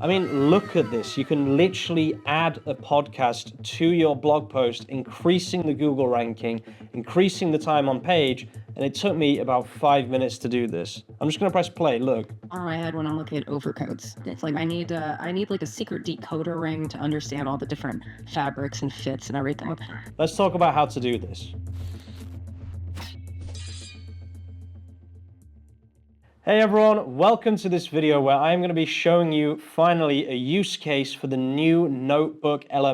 I mean, look at this. You can literally add a podcast to your blog post, increasing the Google ranking, increasing the time on page, and it took me about 5 minutes to do this. I'm just gonna press play, look. On my head when I'm looking at overcoats. It's like I need like a secret decoder ring to understand all the different fabrics and fits and everything. Let's talk about how to do this. Hey everyone, welcome to this video where I'm going to be showing you finally a use case for the new NotebookLM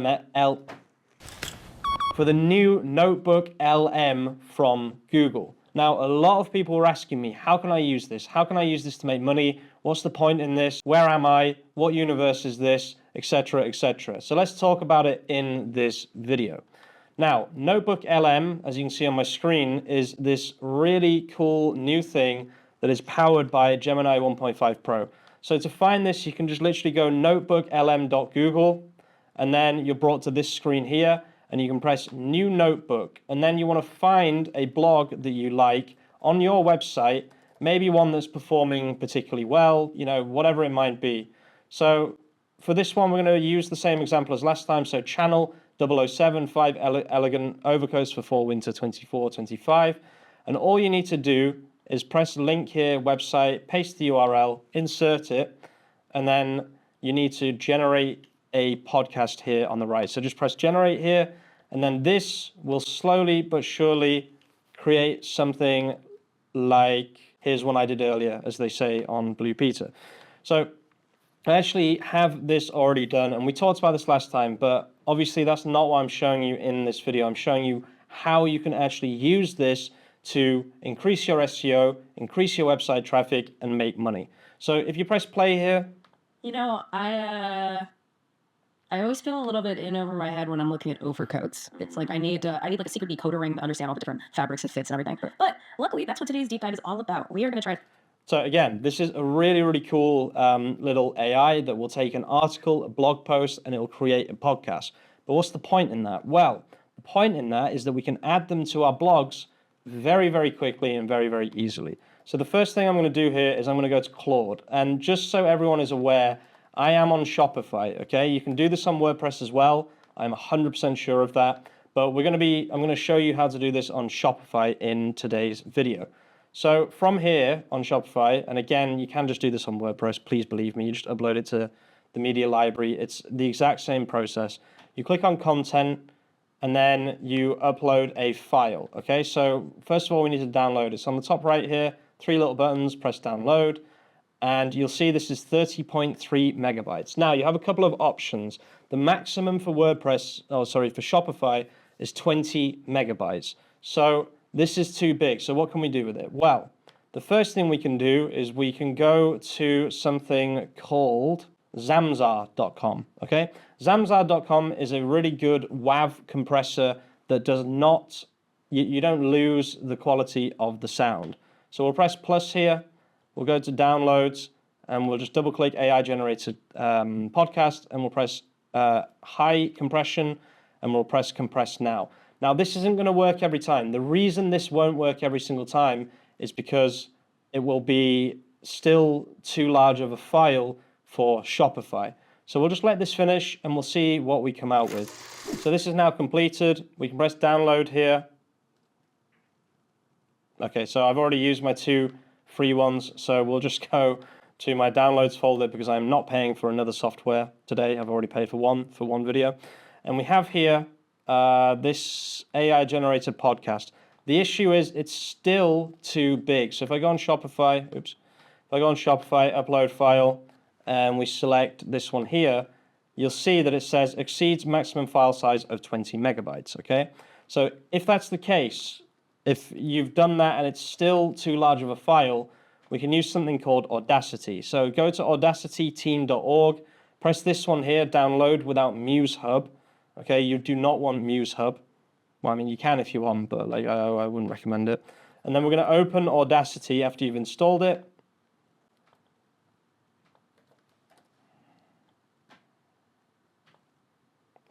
from Google. Now, a lot of people were asking me, how can I use this? How can I use this to make money? What's the point in this? Where am I? What universe is this? Etc, etc. So let's talk about it in this video. Now, NotebookLM, as you can see on my screen, is this really cool new thing that is powered by Gemini 1.5 Pro. So to find this, you can just literally go notebooklm.google, and then you're brought to this screen here, and you can press New Notebook, and then you want to find a blog that you like on your website, maybe one that's performing particularly well, you know, whatever it might be. So for this one, we're going to use the same example as last time. So channel 007, 5 elegant overcoats for fall winter 24-25, and all you need to do is press link here, website, paste the URL, insert it, and then you need to generate a podcast here on the right. So just press generate here, and then this will slowly but surely create something like, here's one I did earlier, as they say on Blue Peter. So I actually have this already done, and we talked about this last time, but obviously that's not what I'm showing you in this video. I'm showing you how you can actually use this to increase your SEO, increase your website traffic, and make money. So if you press play here. You know, I always feel a little bit in over my head when I'm looking at overcoats. It's like I need like a secret decoder ring to understand all the different fabrics and fits and everything. But luckily, that's what today's deep dive is all about. We are going to try. So again, this is a really, really cool little AI that will take an article, a blog post, and it will create a podcast. But what's the point in that? Well, the point in that is that we can add them to our blogs very, very quickly and very, very easily. So the first thing I'm going to do here is I'm going to go to Claude. And just so everyone is aware, I am on Shopify, okay? You can do this on WordPress as well. I'm 100% sure of that. But I'm going to show you how to do this on Shopify in today's video. So from here on Shopify, and again, you can just do this on WordPress, please believe me, you just upload it to the media library. It's the exact same process. You click on content, and then you upload a file, okay? So first of all, we need to download it. It's on the top right here, 3 little buttons, press download, and you'll see this is 30.3 megabytes. Now, you have a couple of options. The maximum for for Shopify is 20 megabytes. So this is too big, so what can we do with it? Well, the first thing we can do is we can go to something called Zamzar.com, okay? Zamzar.com is a really good WAV compressor that does not, you don't lose the quality of the sound. So we'll press plus here, we'll go to downloads, and we'll just double click AI generated podcast, and we'll press high compression, and we'll press compress now. Now this isn't going to work every time. The reason this won't work every single time is because it will be still too large of a file for Shopify. So we'll just let this finish and we'll see what we come out with. So this is now completed. We can press download here. Okay, so I've already used my 2 free ones, so we'll just go to my downloads folder because I'm not paying for another software today. I've already paid for one video. And we have here this AI generated podcast. The issue is it's still too big. So if I go on Shopify, upload file, and we select this one here, you'll see that it says exceeds maximum file size of 20 megabytes, okay? So if that's the case, if you've done that and it's still too large of a file, we can use something called Audacity. So go to audacityteam.org, press this one here, download without Muse Hub, okay? You do not want Muse Hub. Well, I mean, you can if you want, but like I wouldn't recommend it. And then we're going to open Audacity after you've installed it.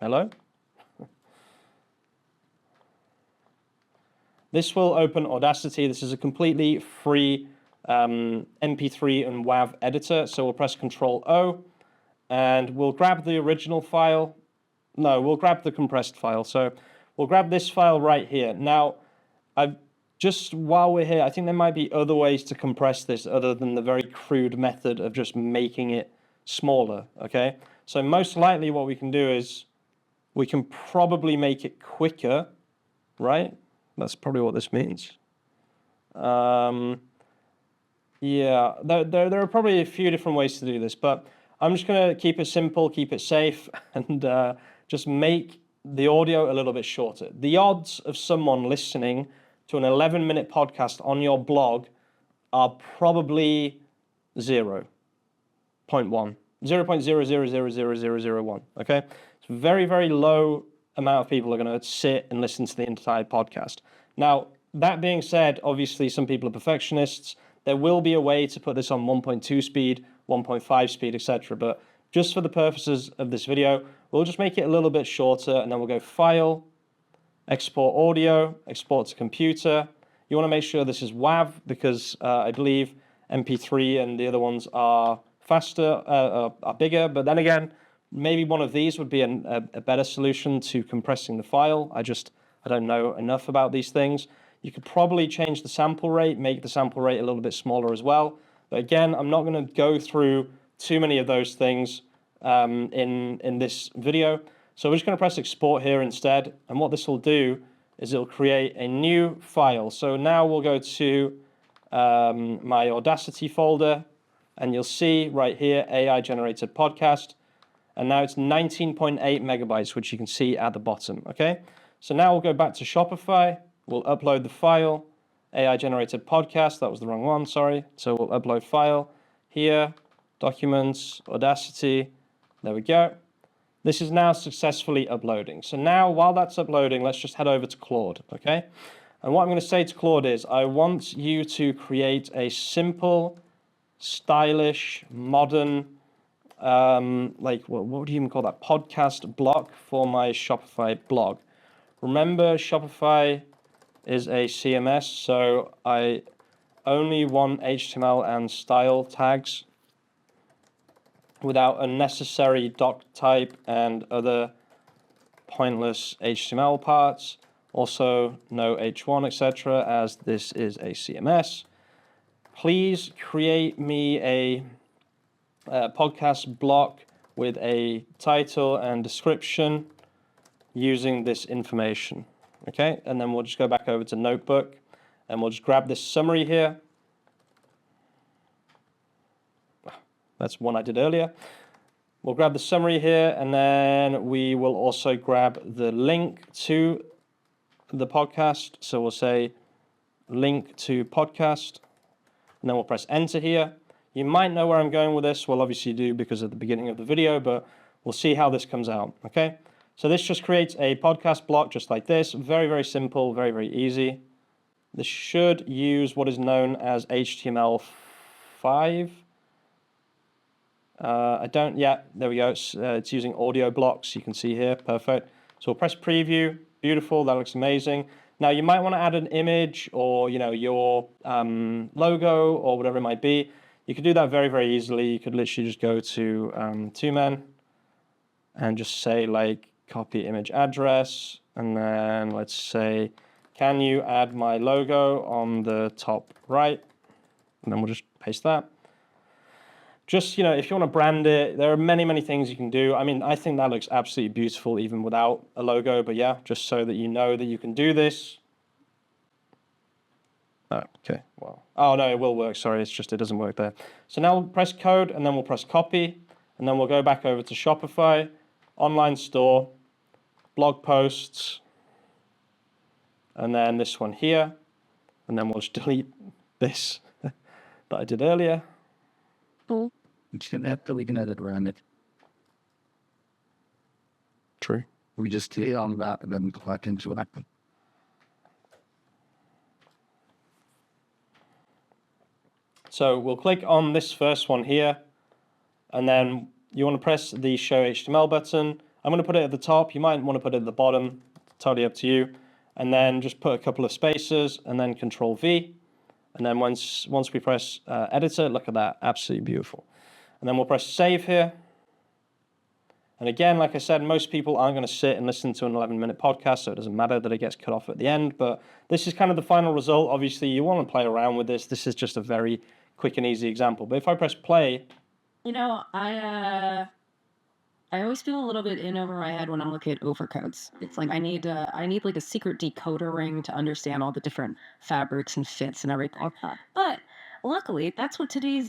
Hello? This will open Audacity. This is a completely free MP3 and WAV editor. So we'll press Control O, and we'll grab the original file. No, we'll grab the compressed file. So we'll grab this file right here. Now, while we're here, I think there might be other ways to compress this other than the very crude method of just making it smaller, okay? So most likely what we can do is we can probably make it quicker, right? That's probably what this means. Yeah, there are probably a few different ways to do this, but I'm just going to keep it simple, keep it safe, and just make the audio a little bit shorter. The odds of someone listening to an 11-minute podcast on your blog are probably 0.1. 0.00000001, okay? It's a very, very low amount of people are going to sit and listen to the entire podcast. Now, that being said, obviously some people are perfectionists. There will be a way to put this on 1.2 speed, 1.5 speed, etc. But just for the purposes of this video, we'll just make it a little bit shorter, and then we'll go File, Export Audio, Export to Computer. You want to make sure this is WAV because I believe MP3 and the other ones are faster, are bigger. But then again, maybe one of these would be a better solution to compressing the file. I don't know enough about these things. You could probably change the sample rate, make the sample rate a little bit smaller as well. But again, I'm not going to go through too many of those things in this video. So we're just going to press export here instead. And what this will do is it'll create a new file. So now we'll go to my Audacity folder, and you'll see right here, AI generated podcast. And now it's 19.8 megabytes, which you can see at the bottom, okay? So now we'll go back to Shopify. We'll upload the file, AI generated podcast. That was the wrong one, sorry. So we'll upload file here, documents, Audacity. There we go. This is now successfully uploading. So now while that's uploading, let's just head over to Claude, okay? And what I'm going to say to Claude is I want you to create a simple, stylish, modern, what would you even call that? Podcast block for my Shopify blog. Remember, Shopify is a CMS, so I only want HTML and style tags without unnecessary doc type and other pointless HTML parts. Also, no H1, etc., as this is a CMS. Please create me a podcast block with a title and description using this information. Okay, and then we'll just go back over to Notebook, and we'll just grab this summary here. That's one I did earlier. We'll grab the summary here, and then we will also grab the link to the podcast. So we'll say link to podcast, and then we'll press enter here. You might know where I'm going with this. Well, obviously you do because at the beginning of the video, but we'll see how this comes out, okay? So this just creates a podcast block just like this. Very, very simple, very, very easy. This should use what is known as HTML5. There we go. It's using audio blocks. You can see here, perfect. So we'll press preview. Beautiful, that looks amazing. Now you might want to add an image or your logo or whatever it might be. You could do that very, very easily. You could literally just go to 2men and just say like copy image address, and then let's say, can you add my logo on the top right? And then we'll just paste that. Just, if you want to brand it, there are many, many things you can do. I mean, I think that looks absolutely beautiful even without a logo, but yeah, just so that you know that you can do this. Oh, okay, well, oh no, it will work, sorry, it's just it doesn't work there. So now we'll press code, and then we'll press copy, and then we'll go back over to Shopify, online store, blog posts, and then this one here, and then we'll just delete this that I did earlier. Cool. We can edit around it. True. We just click on that and then go back into it. So we'll click on this first one here, and then you want to press the Show HTML button. I'm going to put it at the top. You might want to put it at the bottom. Totally up to you. And then just put a couple of spaces, and then Control V. And then once we press Editor, look at that, absolutely beautiful. And then we'll press Save here. And again, like I said, most people aren't going to sit and listen to an 11-minute podcast, so it doesn't matter that it gets cut off at the end. But this is kind of the final result. Obviously, you want to play around with this. This is just a very quick and easy example. But if I press play, I always feel a little bit in over my head when I'm looking at overcoats. It's like I need like a secret decoder ring to understand all the different fabrics and fits and everything. But luckily, that's what today's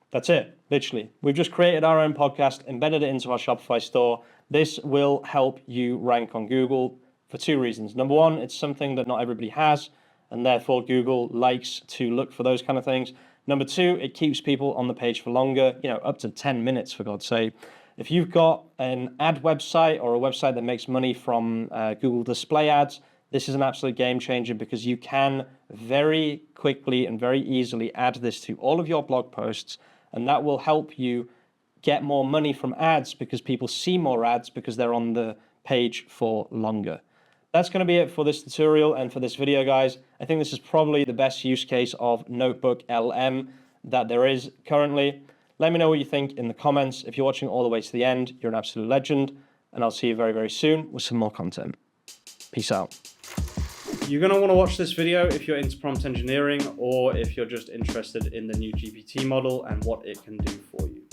that's it, literally. We've just created our own podcast, embedded it into our Shopify store. This will help you rank on Google for two reasons. Number one, it's something that not everybody has, and therefore Google likes to look for those kind of things. Number two, it keeps people on the page for longer, up to 10 minutes, for God's sake. If you've got an ad website or a website that makes money from Google display ads, this is an absolute game changer because you can very quickly and very easily add this to all of your blog posts, and that will help you get more money from ads because people see more ads because they're on the page for longer. That's going to be it for this tutorial and for this video, guys. I think this is probably the best use case of NotebookLM that there is currently. Let me know what you think in the comments. If you're watching all the way to the end, you're an absolute legend, and I'll see you very, very soon with some more content. Peace out. You're going to want to watch this video if you're into prompt engineering or if you're just interested in the new GPT model and what it can do for you.